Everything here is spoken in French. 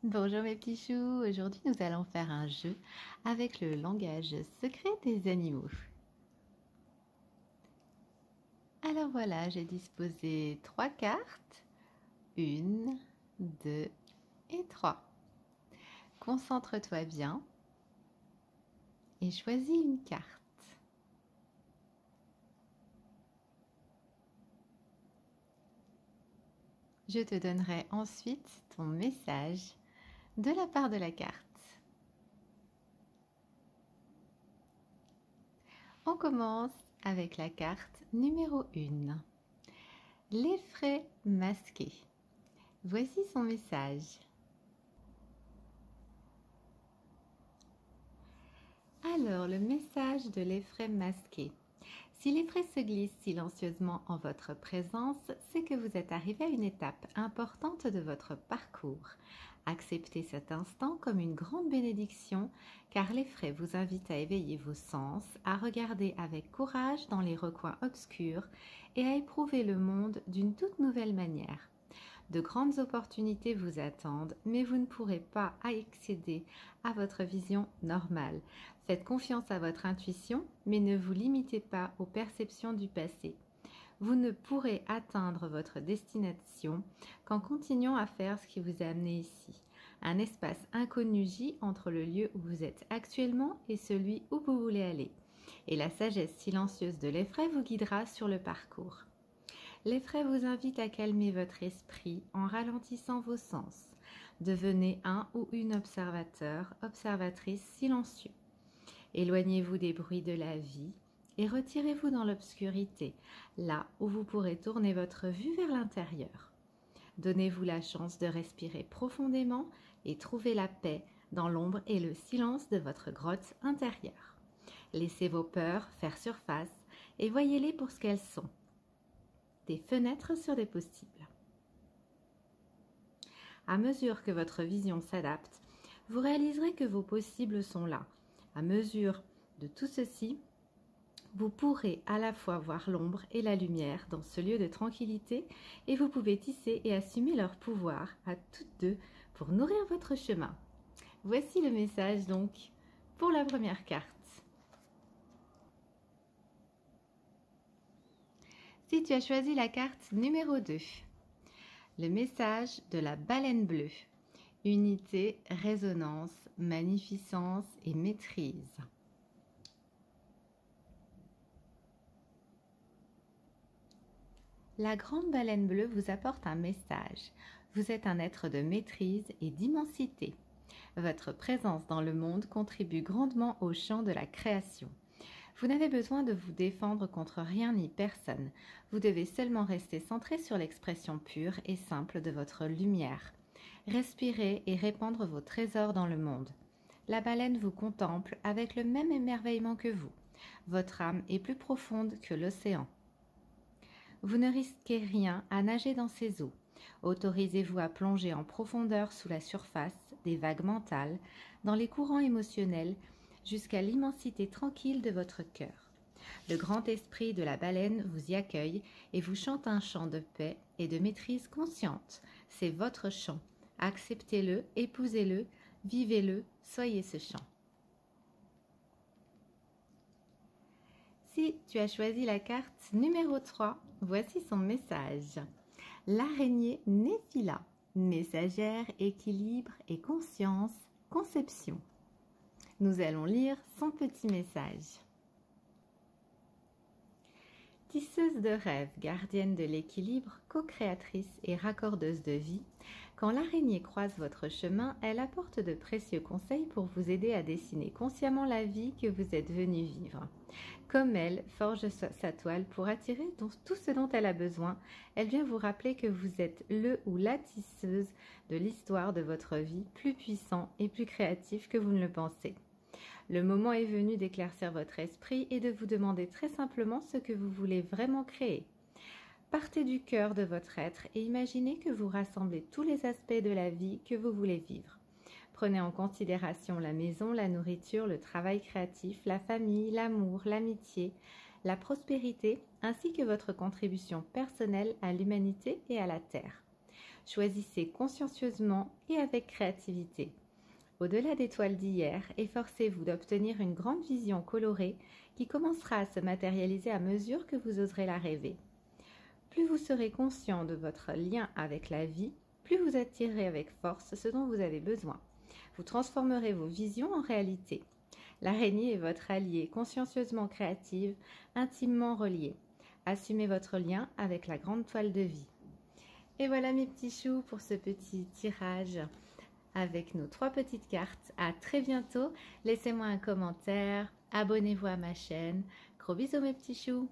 Bonjour mes petits choux, aujourd'hui nous allons faire un jeu avec le langage secret des animaux. Alors voilà, j'ai disposé 3 cartes, 1, 2 et 3. Concentre-toi bien et choisis une carte. Je te donnerai ensuite ton message de la part de la carte. On commence avec la carte numéro 1. L'effraie masqué. Voici son message. Alors, le message de l'effraie masqué. Si l'effraie se glisse silencieusement en votre présence, c'est que vous êtes arrivé à une étape importante de votre parcours. Acceptez cet instant comme une grande bénédiction, car l'effraie vous invite à éveiller vos sens, à regarder avec courage dans les recoins obscurs et à éprouver le monde d'une toute nouvelle manière. De grandes opportunités vous attendent, mais vous ne pourrez pas accéder à votre vision normale. Faites confiance à votre intuition, mais ne vous limitez pas aux perceptions du passé. Vous ne pourrez atteindre votre destination qu'en continuant à faire ce qui vous a amené ici. Un espace inconnu gît entre le lieu où vous êtes actuellement et celui où vous voulez aller. Et la sagesse silencieuse de l'effraie vous guidera sur le parcours. L'effraie vous invite à calmer votre esprit en ralentissant vos sens. Devenez un ou une observatrice silencieux. Éloignez-vous des bruits de la vie et retirez-vous dans l'obscurité, là où vous pourrez tourner votre vue vers l'intérieur. Donnez-vous la chance de respirer profondément et trouver la paix dans l'ombre et le silence de votre grotte intérieure. Laissez vos peurs faire surface et voyez-les pour ce qu'elles sont. Des fenêtres sur des possibles. À mesure que votre vision s'adapte, vous réaliserez que vos possibles sont là. À mesure de tout ceci, vous pourrez à la fois voir l'ombre et la lumière dans ce lieu de tranquillité et vous pouvez tisser et assumer leur pouvoir à toutes deux pour nourrir votre chemin. Voici le message donc pour la première carte. Si tu as choisi la carte numéro 2, le message de la baleine bleue. Unité, résonance, magnificence et maîtrise. La grande baleine bleue vous apporte un message. Vous êtes un être de maîtrise et d'immensité. Votre présence dans le monde contribue grandement au champ de la création. Vous n'avez besoin de vous défendre contre rien ni personne. Vous devez seulement rester centré sur l'expression pure et simple de votre lumière. Respirez et répandre vos trésors dans le monde. La baleine vous contemple avec le même émerveillement que vous. Votre âme est plus profonde que l'océan. Vous ne risquez rien à nager dans ces eaux. Autorisez-vous à plonger en profondeur sous la surface des vagues mentales, dans les courants émotionnels, jusqu'à l'immensité tranquille de votre cœur. Le grand esprit de la baleine vous y accueille et vous chante un chant de paix et de maîtrise consciente. C'est votre chant. Acceptez-le, épousez-le, vivez-le, soyez ce chant. Si tu as choisi la carte numéro 3, voici son message. L'araignée Néphila, messagère, équilibre et conscience, conception. Nous allons lire son petit message. Tisseuse de rêves, gardienne de l'équilibre, co-créatrice et raccordeuse de vie, quand l'araignée croise votre chemin, elle apporte de précieux conseils pour vous aider à dessiner consciemment la vie que vous êtes venu vivre. Comme elle forge sa toile pour attirer tout ce dont elle a besoin, elle vient vous rappeler que vous êtes le ou la tisseuse de l'histoire de votre vie, plus puissant et plus créatif que vous ne le pensez. Le moment est venu d'éclaircir votre esprit et de vous demander très simplement ce que vous voulez vraiment créer. Partez du cœur de votre être et imaginez que vous rassemblez tous les aspects de la vie que vous voulez vivre. Prenez en considération la maison, la nourriture, le travail créatif, la famille, l'amour, l'amitié, la prospérité, ainsi que votre contribution personnelle à l'humanité et à la Terre. Choisissez consciencieusement et avec créativité. Au-delà des toiles d'hier, efforcez-vous d'obtenir une grande vision colorée qui commencera à se matérialiser à mesure que vous oserez la rêver. Plus vous serez conscient de votre lien avec la vie, plus vous attirerez avec force ce dont vous avez besoin. Vous transformerez vos visions en réalité. L'araignée est votre alliée, consciencieusement créative, intimement reliée. Assumez votre lien avec la grande toile de vie. Et voilà mes petits choux pour ce petit tirage avec nos 3 petites cartes. À très bientôt. Laissez-moi un commentaire. Abonnez-vous à ma chaîne. Gros bisous mes petits choux.